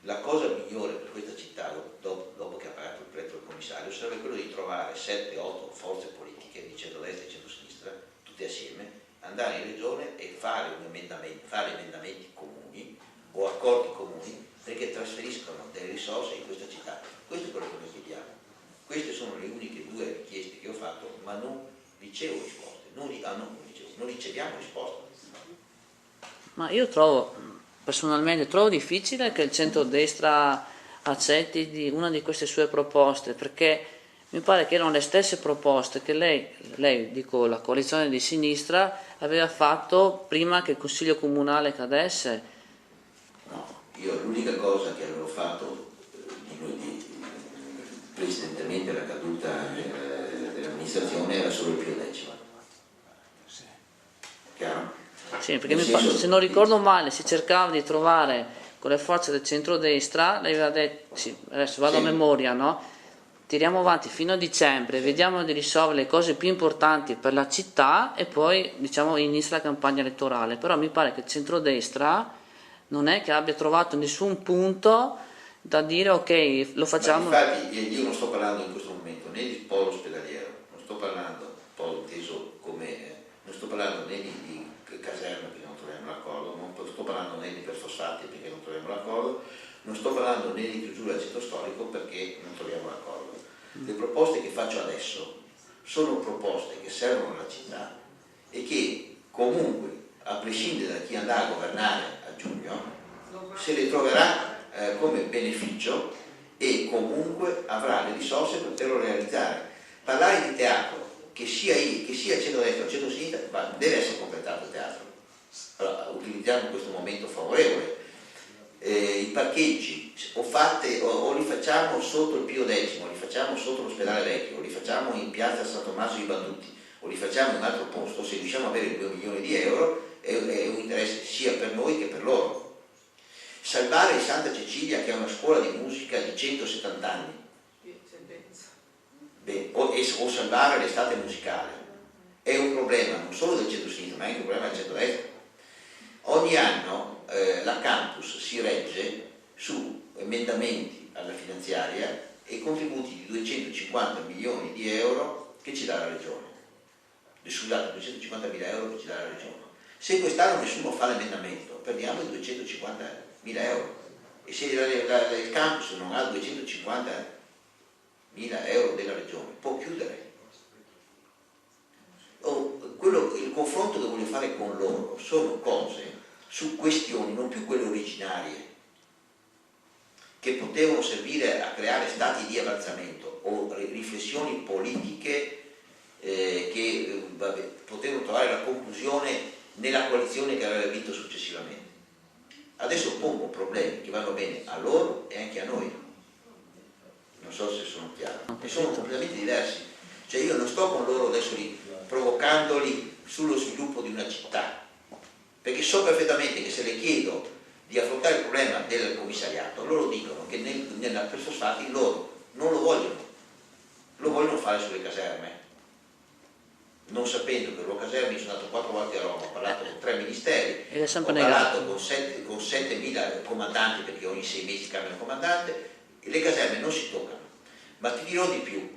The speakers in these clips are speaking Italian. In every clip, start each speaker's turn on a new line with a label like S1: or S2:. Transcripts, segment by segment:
S1: la cosa migliore per questa città, dopo che ha pagato il prezzo del commissario, sarebbe quello di trovare 7-8 forze politiche di centrodestra e centrosinistra, tutte assieme, andare in regione e fare emendamenti comuni o accordi comuni perché trasferiscono delle risorse in questa città. Questo è quello che noi chiediamo. Queste sono le uniche due richieste che ho fatto, ma non ricevo risposte, non riceviamo risposte.
S2: Ma io personalmente trovo difficile che il centrodestra accetti una di queste sue proposte, perché mi pare che erano le stesse proposte che lei, dico la coalizione di sinistra, aveva fatto prima che il Consiglio Comunale cadesse.
S1: No, io l'unica cosa che avevo fatto precedentemente alla caduta dell'amministrazione era solo il Pio X. Chiaro?
S2: Sì, perché se non ricordo male si cercava di trovare con le forze del centrodestra, lei aveva detto, sì, adesso vado a memoria, no? Tiriamo avanti fino a dicembre, vediamo di risolvere le cose più importanti per la città e poi diciamo inizia la campagna elettorale. Però mi pare che il centrodestra non è che abbia trovato nessun punto da dire ok, lo facciamo.
S1: Ma infatti io non sto parlando in questo momento né di polo ospedaliero, non sto parlando polo inteso come non sto parlando né di caserme perché non troviamo l'accordo, non sto parlando né di perfosfati perché non troviamo l'accordo, non sto parlando né di chiusura del centro storico perché non troviamo l'accordo. Le proposte che faccio adesso sono proposte che servono alla città e che comunque, a prescindere da chi andrà a governare a giugno, se le troverà come beneficio e comunque avrà le risorse per poterlo realizzare. Parlare di teatro, che sia centro-destra o centro-sinistra, deve essere completato il teatro. Allora, utilizziamo questo momento favorevole. I parcheggi o li facciamo sotto il Pio X, o li facciamo sotto l'ospedale vecchio, o li facciamo in piazza San Tommaso di Banduti, o li facciamo in un altro posto, se riusciamo a avere 2 milioni di euro è un interesse sia per noi che per loro. Salvare il Santa Cecilia, che è una scuola di musica di 170 anni, o salvare l'estate musicale, è un problema non solo del centro-sinistra ma è anche un problema del centro-destra. Ogni anno la campus si regge su emendamenti alla finanziaria e contributi di 250 milioni di euro che ci dà la regione. Scusate, 250 mila euro che ci dà la regione. Se quest'anno nessuno fa l'emendamento, perdiamo i 250 mila euro. E se il campus non ha 250 mila euro della regione, può chiudere. Il confronto che voglio fare con loro sono cose su questioni, non più quelle originarie, che potevano servire a creare stati di avanzamento o riflessioni politiche che potevano trovare la conclusione nella coalizione che aveva vinto successivamente. Adesso pongo problemi che vanno bene a loro e anche a noi. Non so se sono chiaro. E sono completamente diversi. Cioè io non sto con loro adesso provocandoli sullo sviluppo di una città, perché so perfettamente che se le chiedo di affrontare il problema del commissariato, loro dicono che nella perfosfati loro non lo vogliono fare sulle caserme, non sapendo che loro caserme, sono andato 4 volte a Roma, ho parlato con 3 ministeri, ho parlato con 7.000 comandanti perché ogni 6 mesi cambia il comandante, e le caserme non si toccano. Ma ti dirò di più,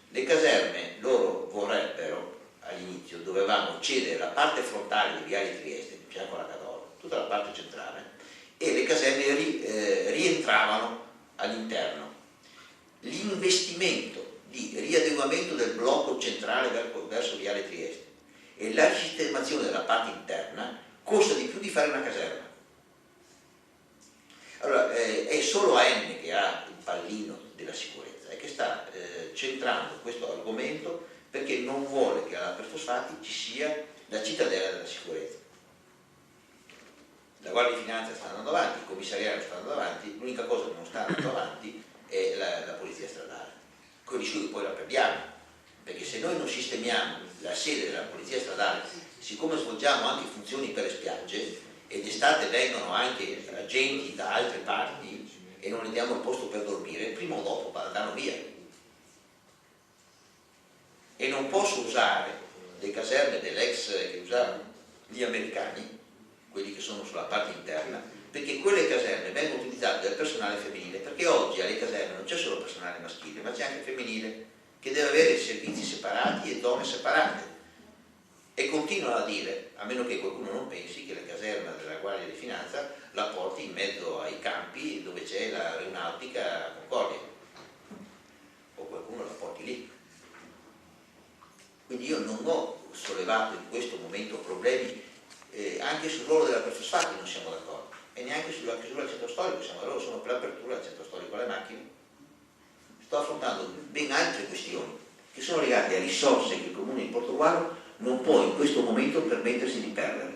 S1: le caserme loro vorrebbero, all'inizio dovevamo cedere la parte frontale di Viale Trieste, di fianco alla Cadorna, tutta la parte centrale, e le caserme rientravano all'interno. L'investimento di riadeguamento del blocco centrale verso Viale Trieste e la sistemazione della parte interna costa di più di fare una caserma. Allora, è solo AN che ha il pallino della sicurezza e che sta centrando questo argomento perché non vuole che alla Perfosfati ci sia la cittadella della sicurezza. La Guardia di Finanza sta andando avanti, il commissariato sta andando avanti, l'unica cosa che non sta andando avanti è la polizia stradale. Con il rischio che poi la perdiamo, perché se noi non sistemiamo la sede della polizia stradale, siccome svolgiamo anche funzioni per le spiagge ed estate vengono anche agenti da altre parti e non gli diamo il posto per dormire, prima o dopo andranno via. E non posso usare le caserme dell'ex che usavano gli americani, quelli che sono sulla parte interna, perché quelle caserme vengono utilizzate dal personale personale maschile, ma c'è anche femminile, che deve avere servizi separati e zone separate. E continuano a dire, a meno che qualcuno non pensi che la caserma della Guardia di Finanza la porti in mezzo ai campi dove c'è l'aeronautica a Concordia, o qualcuno la porti lì. Quindi io non ho sollevato in questo momento problemi, anche sul ruolo della prefosfati non siamo d'accordo, e neanche sulla chiusura del centro storico siamo d'accordo, sono per l'apertura del centro storico alle macchine. Sto affrontando ben altre questioni che sono legate a risorse che il Comune di Portogruaro non può in questo momento permettersi di perdere.